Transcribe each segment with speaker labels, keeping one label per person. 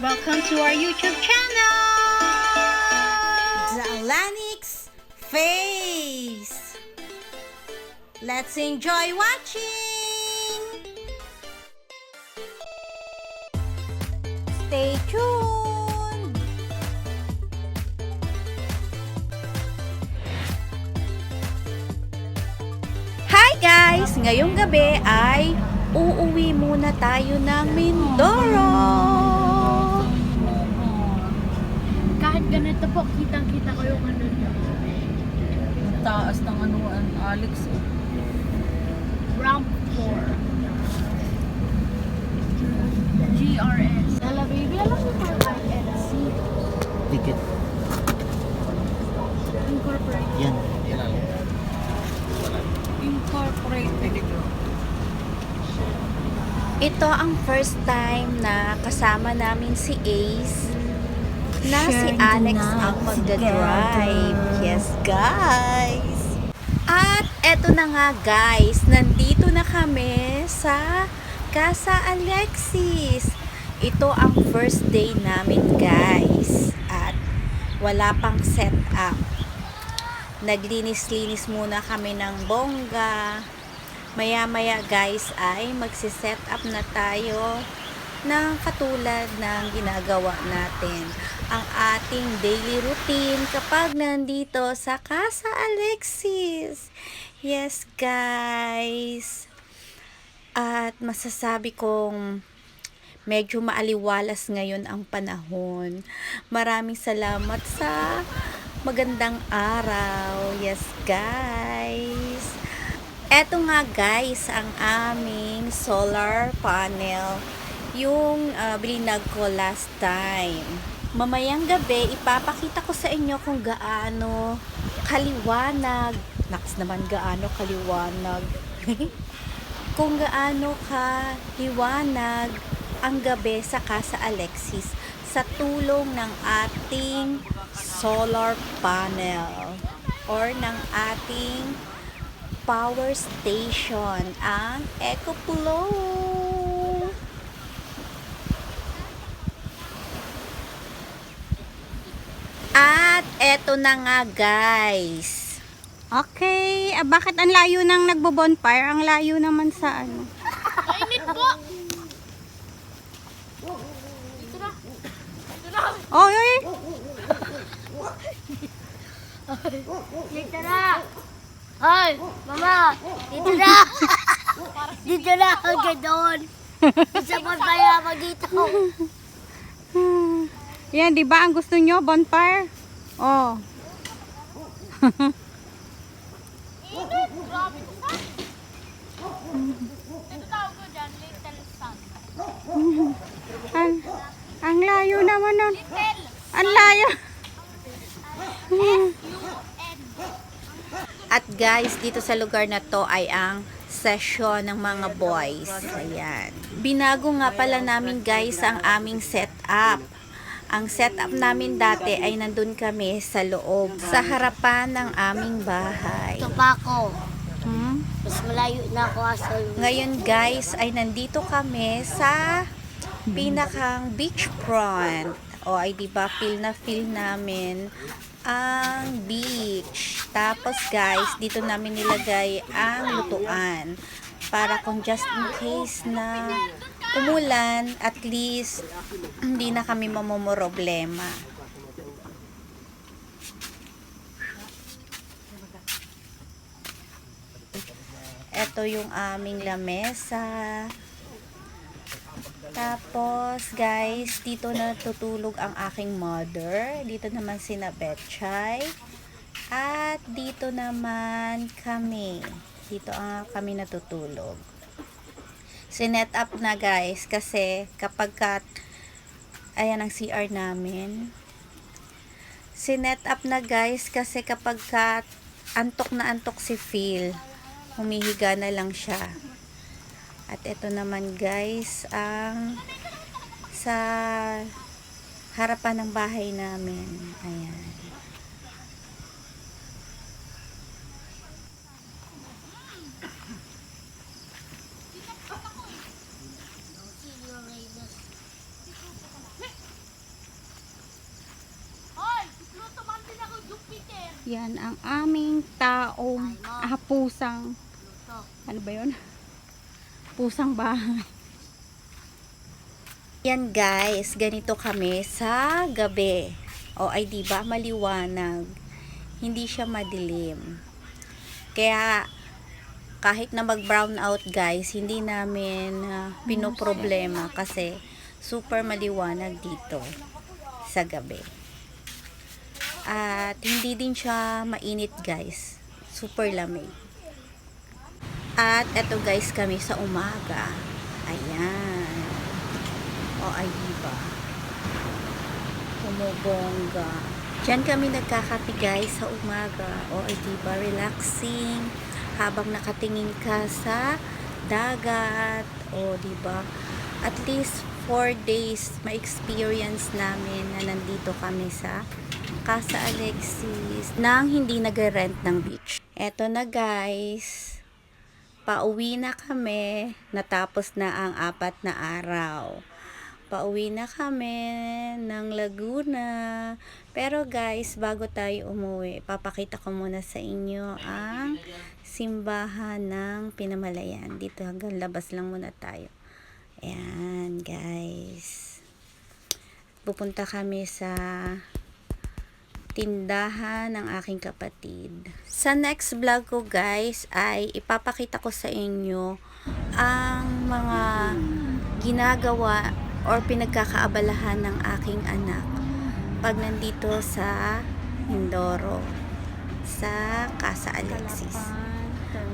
Speaker 1: Welcome to our YouTube channel!
Speaker 2: Zalanix Face. Let's enjoy watching. Stay tuned. Hi guys! Ngayong gabi ay uuwi muna tayo ng Mindoro.
Speaker 3: Kahit ganito po, kitang-kita ko yung ano niya.
Speaker 4: Ang taas ng anuan, Alex.
Speaker 3: Ramp 4. GRS. Hello baby, alam mo pa yung INC?
Speaker 5: Ticket.
Speaker 3: Incorporate.
Speaker 5: Yan.
Speaker 4: Incorporated.
Speaker 2: Ito ang first time na kasama namin si Ace na si Alex ang magdadrive. Yes, guys! At eto na nga, guys. Nandito na kami sa Casa Alexis. Ito ang first day namin, guys. At wala pang setup. Naglinis-linis muna kami ng bongga. Maya-maya, guys, ay magsiset up na tayo ng katulad ng ginagawa natin. Ang ating daily routine kapag nandito sa Casa Alexis. Yes, guys. At masasabi kong medyo maaliwalas ngayon ang panahon. Maraming salamat sa magandang araw. Yes, guys. Eto nga, guys, ang aming solar panel. Yung blinag ko last time. Mamayang gabi, ipapakita ko sa inyo kung gaano kaliwanag. Naks naman, gaano kaliwanag. Kung gaano kaliwanag ang gabi sa Casa Alexis sa tulong ng ating solar panel or ng ating power station, ang EcoFlow. At eto na nga, guys. Okay, bakit ang layo nang nagbo-bonfire? Ang layo naman sa ano.
Speaker 3: Mainit po! Dito na! Dito na!
Speaker 2: Oy, oy.
Speaker 3: Dito na! Hoy! Mama! Dito na! Dito na! Hanggang doon! Isa pa kaya mo dito!
Speaker 2: Yan, di ba ang gusto nyo, bonfire? Oh.
Speaker 3: Grabe ko sa! Ito tawag ko dyan, Little Sun.
Speaker 2: Ang layo naman nun.
Speaker 3: Little!
Speaker 2: Ang layo.
Speaker 3: S-U-N.
Speaker 2: At guys, dito sa lugar na to ay ang session ng mga boys. Ayan. Binago nga pala namin, guys, ang aming setup. Ang setup namin dati ay nandun kami sa loob, sa harapan ng aming bahay.
Speaker 3: Ito pa ako.
Speaker 2: Hmm?
Speaker 3: Mas malayo na ako asal.
Speaker 2: Ngayon, guys, ay nandito kami sa pinakang beachfront. O ay diba, feel na feel namin ang beach. Tapos, guys, dito namin nilagay ang lutuan. Para kung just in case na umulan, at least hindi na kami mamomroblema. Ito yung aming lamesa. Tapos, guys, dito natutulog ang aking mother. Dito naman sina Betchay. At dito naman kami. Dito kami natutulog. Sinet up na, guys, kasi kapag ayan ang CR namin. Sinet up na, guys, kasi kapag antok na antok si Phil, humihiga na lang siya. At ito naman, guys, ang sa harapan ng bahay namin. Ayan.
Speaker 1: Yan ang aming taong pusang ano ba yun? Pusang bahay.
Speaker 2: Yan guys, ganito kami sa gabi. O ay diba maliwanag. Hindi siya madilim. Kaya kahit na mag brown out guys, hindi namin pinoproblema kasi super maliwanag dito sa gabi. At hindi din siya mainit guys. Super lamig. At eto guys kami sa umaga. Ayan. O ay diba? Bumubongga. Diyan kami nagkakape guys sa umaga. O ay diba? Relaxing. Habang nakatingin ka sa dagat. O diba? At least 4 days ma-experience namin na nandito kami sa Casa Alexis nang hindi nag-rent ng beach. Eto na guys. Pauwi na kami. Natapos na ang 4 na araw. Pauwi na kami ng Laguna. Pero guys, bago tayo umuwi, papakita ko muna sa inyo ang simbahan ng Pinamalayan. Dito hanggang labas lang muna tayo. Ayan guys. Pupunta kami sa tindahan ng aking kapatid. Sa next vlog ko guys ay ipapakita ko sa inyo ang mga ginagawa or pinagkakaabalahan ng aking anak pag nandito sa Mindoro sa Casa Alexis.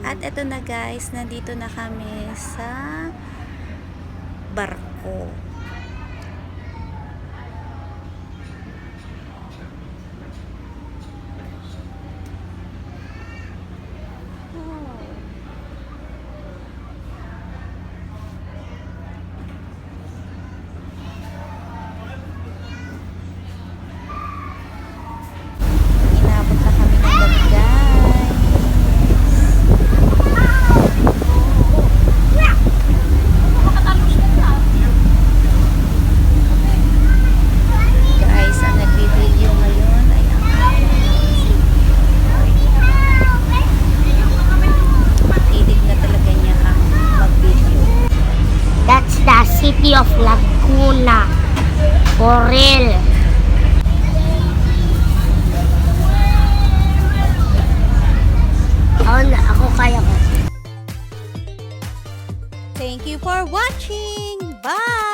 Speaker 2: At eto na guys, nandito na kami sa barko. Inabot na kami ng gabi guys. Guys, ang nagbi-video ngayon ay ang aking hilig na talaga niya ang mag-video.
Speaker 3: That's the city of Laguna. For real. Ako kaya ko.
Speaker 2: Thank you for watching. Bye!